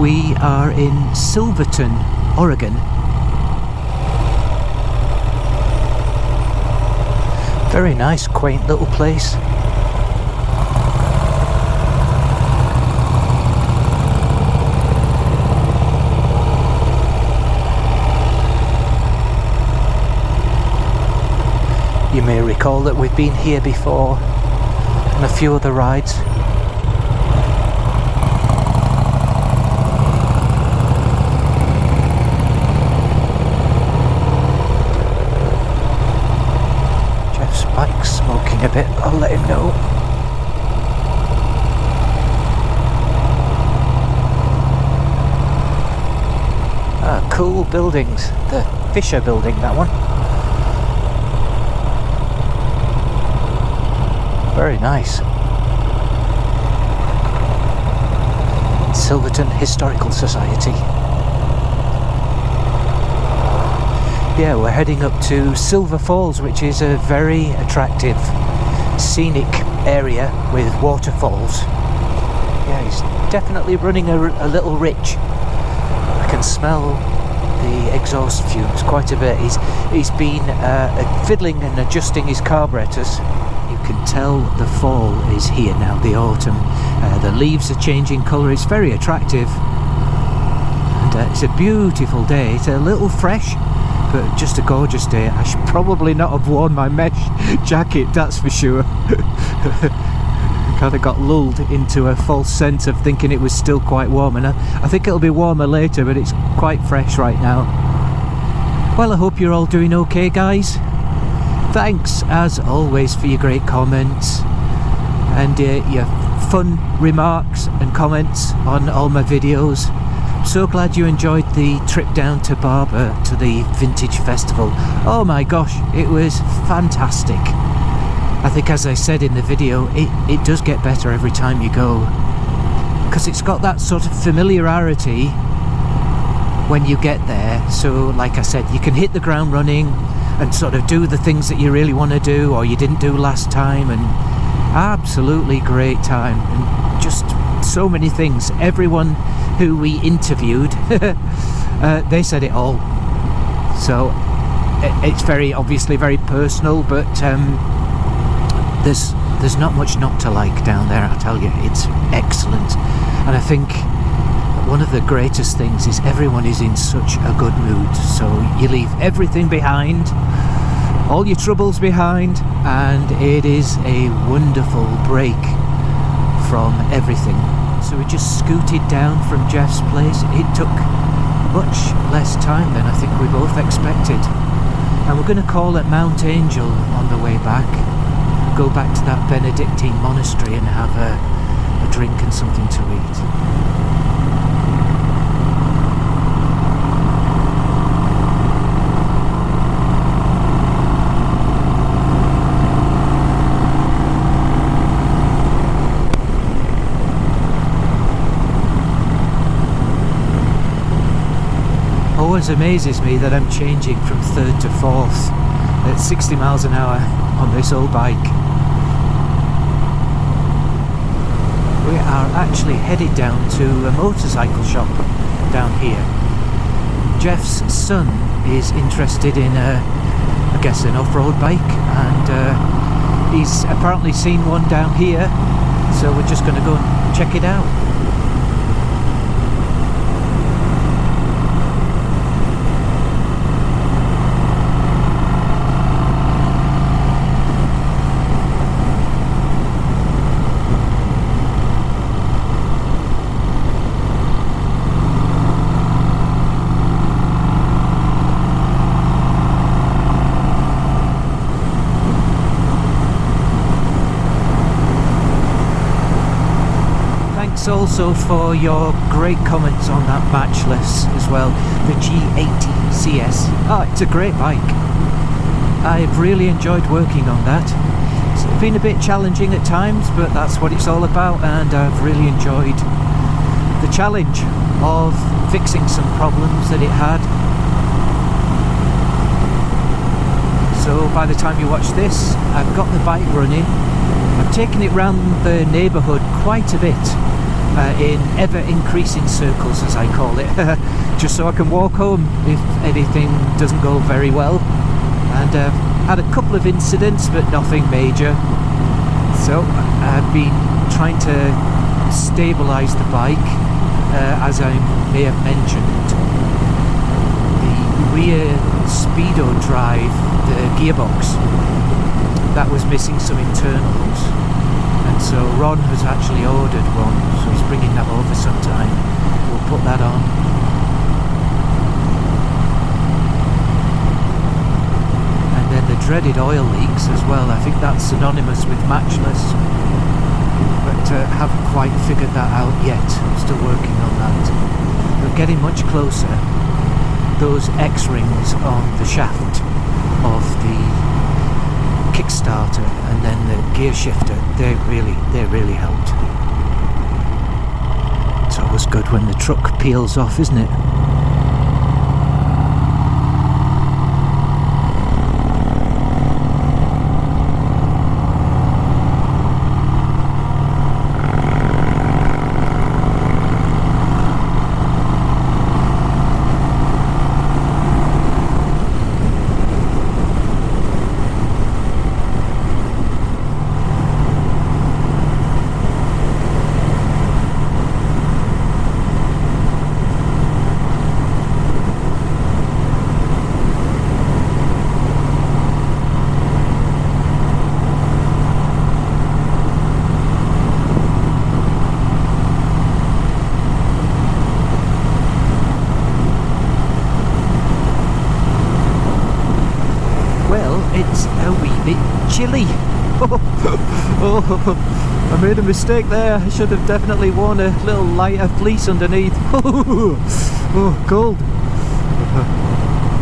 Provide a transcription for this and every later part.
We are in Silverton, Oregon. Very nice, quaint little place. You may recall that we've been here before on a few other rides. Geoff's bike's smoking a bit, I'll let him know. Ah, cool buildings. The Fisher building, that one. Very nice. Silverton Historical Society. Yeah, we're heading up to Silver Falls, which is a very attractive scenic area with waterfalls. Yeah, he's definitely running a little rich. I can smell the exhaust fumes quite a bit. He's been fiddling and adjusting his carburetors. You can tell the fall is here now, the autumn. The leaves are changing colour, it's very attractive. And it's a beautiful day. It's a little fresh, but just a gorgeous day. I should probably not have worn my mesh jacket, that's for sure. Kind of got lulled into a false sense of thinking it was still quite warm, and I think it'll be warmer later, but it's quite fresh right now. Well, I hope you're all doing okay, guys. Thanks as always for your great comments and your fun remarks and comments on all my videos. I'm so glad you enjoyed the trip down to Barber to the Vintage Festival. Oh my gosh, it was fantastic. I think, as I said in the video, it does get better every time you go, because it's got that sort of familiarity when you get there. So like I said, you can hit the ground running and sort of do the things that you really want to do or you didn't do last time, and absolutely great time, and just so many things. Everyone who we interviewed they said it all, so it's very obviously very personal, but there's not much not to like down there, I tell you. It's excellent, and I think one of the greatest things is everyone is in such a good mood. So you leave everything behind, all your troubles behind, and it is a wonderful break from everything. So we just scooted down from Geoff's place. It took much less time than I think we both expected. And we're going to call at Mount Angel on the way back. Go back to that Benedictine monastery and have a drink and something to eat. Always amazes me that I'm changing from third to fourth at 60 miles an hour on this old bike. We are actually headed down to a motorcycle shop down here. Geoff's son is interested in I guess an off-road bike, and he's apparently seen one down here, so we're just going to go and check it out. Also for your great comments on that matchless as well, the G80 CS. It's a great bike. I've really enjoyed working on that. It's been a bit challenging at times, but that's what it's all about, and I've really enjoyed the challenge of fixing some problems that it had. So by the time you watch this, I've got the bike running. I've taken it round the neighbourhood quite a bit. in ever increasing circles, as I call it, just so I can walk home if anything doesn't go very well. And had a couple of incidents, but nothing major. So I've been trying to stabilise the bike, as I may have mentioned. The rear speedo drive, the gearbox, that was missing some internals, and so Ron has actually ordered one, so he's bringing that over sometime. We'll put that on. And then the dreaded oil leaks as well. I think that's synonymous with matchless, but haven't quite figured that out yet. I'm still working on that. We're getting much closer. Those X-rings on the shaft of the kickstarter and then the gear shifter, they really helped. It's always good when the truck peels off, isn't it? It's a wee bit chilly. I made a mistake there. I should have definitely worn a little lighter fleece underneath. Cold.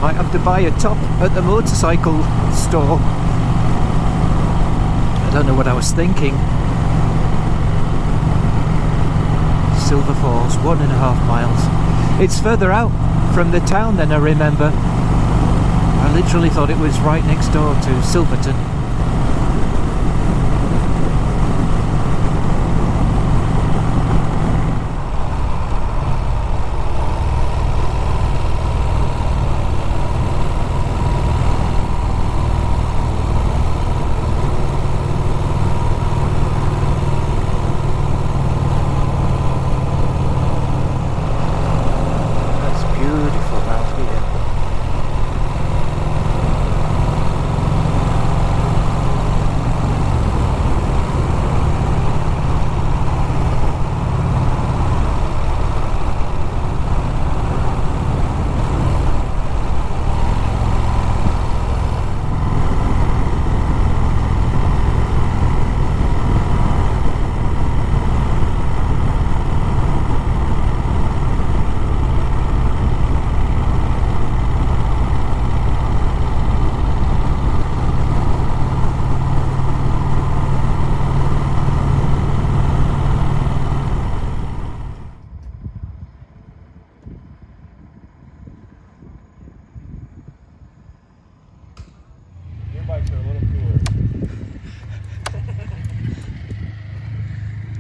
Might have to buy a top at the motorcycle store. I don't know what I was thinking. Silver Falls, 1.5 miles. It's further out from the town than I remember. I literally thought it was right next door to Silverton.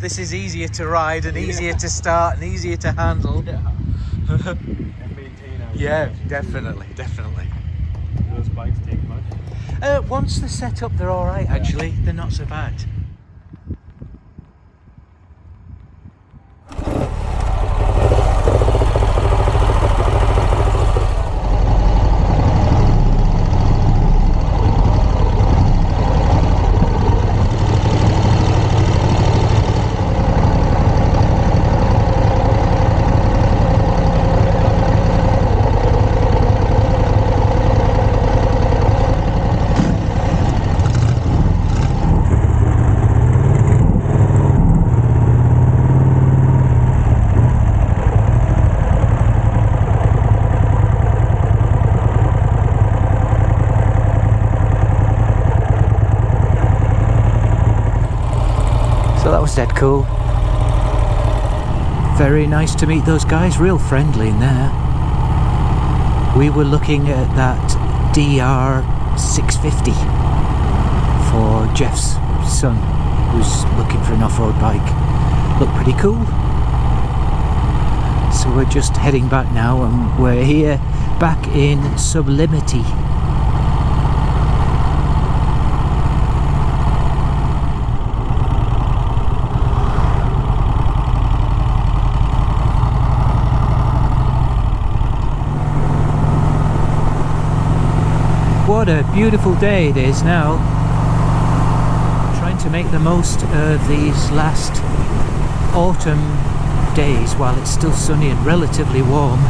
This is easier to ride and easier to start and easier to handle. And maintain. Yeah, definitely. Do those bikes take much? Once they're set up, they're all right. Actually, they're not so bad. So that was dead cool. Very nice to meet those guys, real friendly in there. We were looking at that DR650 for Geoff's son, who's looking for an off-road bike. Looked pretty cool. so we're just heading back now, and we're here back in Sublimity. What a beautiful day it is now. Trying to make the most of these last autumn days while it's still sunny and relatively warm,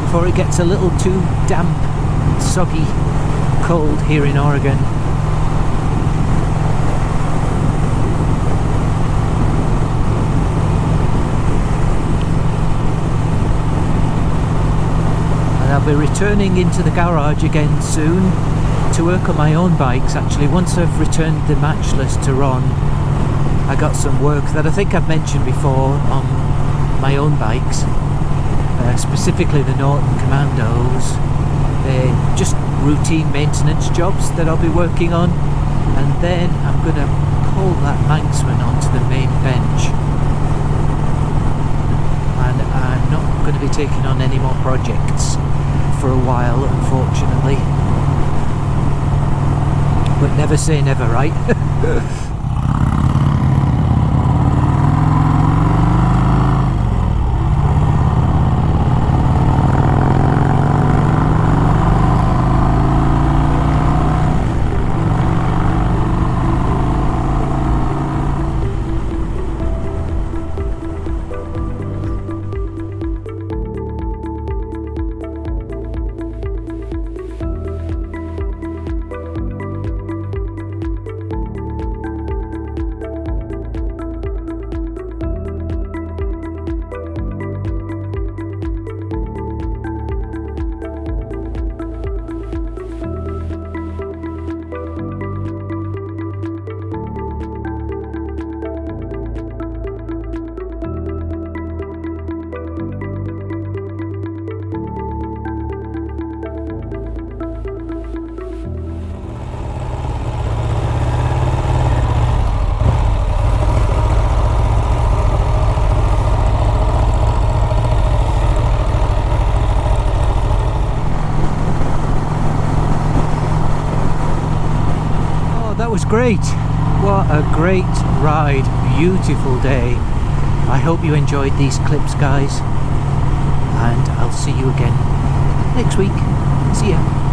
before it gets a little too damp, soggy, cold here in Oregon. I'll be returning into the garage again soon to work on my own bikes. Actually, once I've returned the matchless to Ron, I got some work that I think I've mentioned before on my own bikes, specifically the Norton Commandos. They're just routine maintenance jobs that I'll be working on, and then I'm going to pull that Manxman onto the main bench, and I'm not going to be taking on any more projects for a while, unfortunately. But never say never, right? Was great. What a great ride. Beautiful day. I hope you enjoyed these clips, guys, and I'll see you again next week. See ya.